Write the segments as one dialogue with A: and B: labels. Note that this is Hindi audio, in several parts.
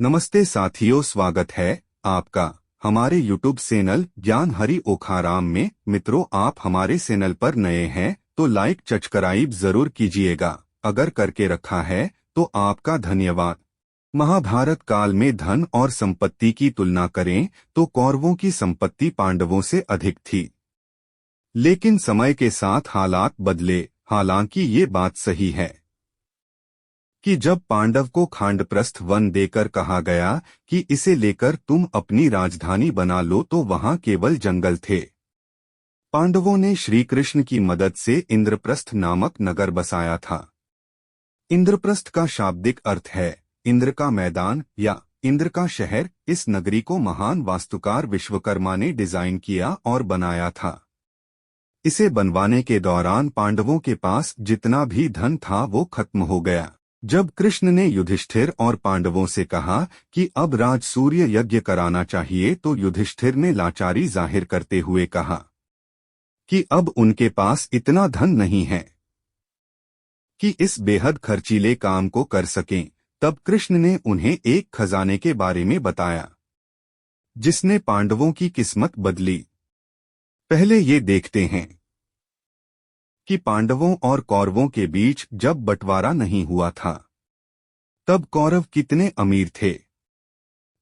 A: नमस्ते साथियों, स्वागत है आपका हमारे YouTube चैनल ज्ञान हरि ओखाराम में। मित्रों, आप हमारे चैनल पर नए हैं तो लाइक सब्सक्राइब जरूर कीजिएगा। अगर करके रखा है तो आपका धन्यवाद। महाभारत काल में धन और संपत्ति की तुलना करें तो कौरवों की संपत्ति पांडवों से अधिक थी, लेकिन समय के साथ हालात बदले। हालांकि ये बात सही है कि जब पांडव को खांडप्रस्थ वन देकर कहा गया कि इसे लेकर तुम अपनी राजधानी बना लो, तो वहां केवल जंगल थे। पांडवों ने श्री कृष्ण की मदद से इंद्रप्रस्थ नामक नगर बसाया था। इंद्रप्रस्थ का शाब्दिक अर्थ है इंद्र का मैदान या इंद्र का शहर। इस नगरी को महान वास्तुकार विश्वकर्मा ने डिजाइन किया और बनाया था। इसे बनवाने के दौरान पांडवों के पास जितना भी धन था वो खत्म हो गया। जब कृष्ण ने युधिष्ठिर और पांडवों से कहा कि अब राजसूय यज्ञ कराना चाहिए, तो युधिष्ठिर ने लाचारी जाहिर करते हुए कहा कि अब उनके पास इतना धन नहीं है कि इस बेहद खर्चीले काम को कर सकें। तब कृष्ण ने उन्हें एक खजाने के बारे में बताया जिसने पांडवों की किस्मत बदली। पहले ये देखते हैं कि पांडवों और कौरवों के बीच जब बंटवारा नहीं हुआ था तब कौरव कितने अमीर थे।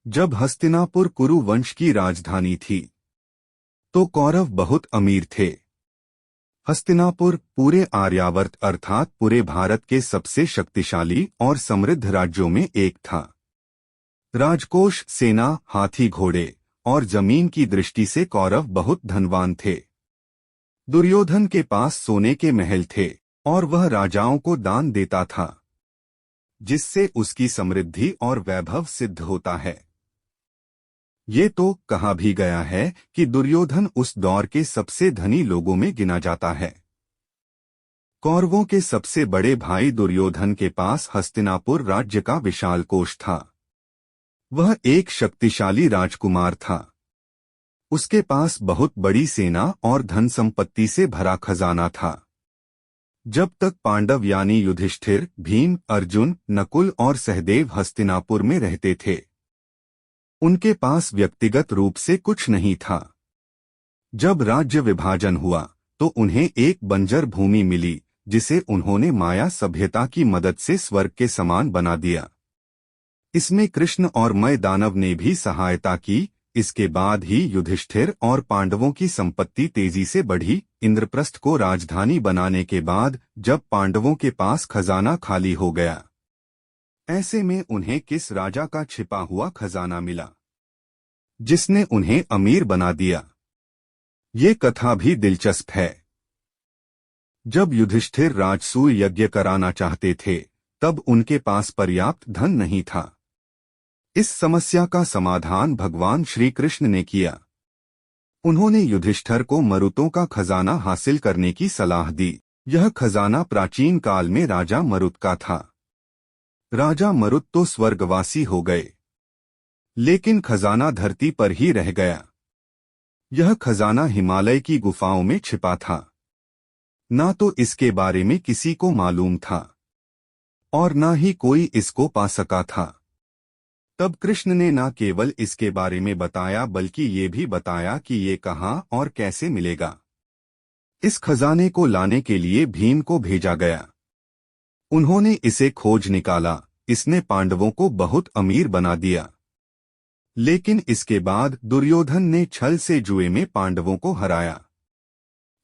A: जब हस्तिनापुर कुरु वंश की राजधानी थी तो कौरव बहुत अमीर थे। हस्तिनापुर पूरे आर्यावर्त अर्थात पूरे भारत के सबसे शक्तिशाली और समृद्ध राज्यों में एक था। राजकोष, सेना, हाथी घोड़े और जमीन की दृष्टि से कौरव बहुत धनवान थे। दुर्योधन के पास सोने के महल थे और वह राजाओं को दान देता था, जिससे उसकी समृद्धि और वैभव सिद्ध होता है। ये तो कहा भी गया है कि दुर्योधन उस दौर के सबसे धनी लोगों में गिना जाता है। कौरवों के सबसे बड़े भाई दुर्योधन के पास हस्तिनापुर राज्य का विशाल कोष था। वह एक शक्तिशाली राजकुमार था। उसके पास बहुत बड़ी सेना और धन संपत्ति से भरा खजाना था। जब तक पांडव यानी युधिष्ठिर, भीम, अर्जुन, नकुल और सहदेव हस्तिनापुर में रहते थे, उनके पास व्यक्तिगत रूप से कुछ नहीं था। जब राज्य विभाजन हुआ तो उन्हें एक बंजर भूमि मिली, जिसे उन्होंने माया सभ्यता की मदद से स्वर्ग के समान बना दिया। इसमें कृष्ण और मय दानव ने भी सहायता की। इसके बाद ही युधिष्ठिर और पांडवों की संपत्ति तेजी से बढ़ी। इंद्रप्रस्थ को राजधानी बनाने के बाद जब पांडवों के पास खजाना खाली हो गया, ऐसे में उन्हें किस राजा का छिपा हुआ खजाना मिला जिसने उन्हें अमीर बना दिया। ये कथा भी दिलचस्प है। जब युधिष्ठिर राजसूय यज्ञ कराना चाहते थे तब उनके पास पर्याप्त धन नहीं था। इस समस्या का समाधान भगवान श्री कृष्ण ने किया। उन्होंने युधिष्ठिर को मरुतों का खजाना हासिल करने की सलाह दी। यह खजाना प्राचीन काल में राजा मरुत का था। राजा मरुत तो स्वर्गवासी हो गए, लेकिन खजाना धरती पर ही रह गया। यह खजाना हिमालय की गुफाओं में छिपा था। ना तो इसके बारे में किसी को मालूम था और ना ही कोई इसको पा सका था। तब कृष्ण ने न केवल इसके बारे में बताया, बल्कि ये भी बताया कि ये कहाँ और कैसे मिलेगा। इस खजाने को लाने के लिए भीम को भेजा गया। उन्होंने इसे खोज निकाला। इसने पांडवों को बहुत अमीर बना दिया। लेकिन इसके बाद दुर्योधन ने छल से जुए में पांडवों को हराया।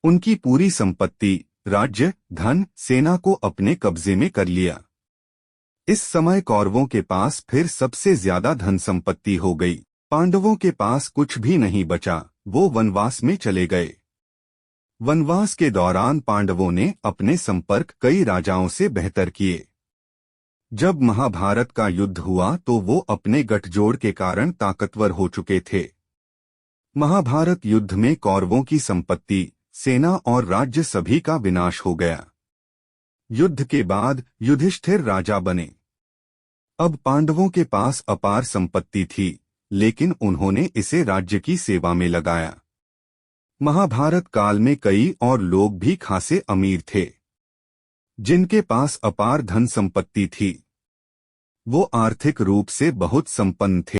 A: उनकी पूरी संपत्ति, राज्य, धन, सेना को अपने कब्जे में कर लिया। इस समय कौरवों के पास फिर सबसे ज्यादा धन संपत्ति हो गई। पांडवों के पास कुछ भी नहीं बचा। वो वनवास में चले गए। वनवास के दौरान पांडवों ने अपने संपर्क कई राजाओं से बेहतर किए। जब महाभारत का युद्ध हुआ तो वो अपने गठजोड़ के कारण ताकतवर हो चुके थे। महाभारत युद्ध में कौरवों की संपत्ति, सेना और राज्य सभी का विनाश हो गया। युद्ध के बाद युधिष्ठिर राजा बने। अब पांडवों के पास अपार संपत्ति थी, लेकिन उन्होंने इसे राज्य की सेवा में लगाया। महाभारत काल में कई और लोग भी खासे अमीर थे, जिनके पास अपार धन संपत्ति थी। वो आर्थिक रूप से बहुत संपन्न थे।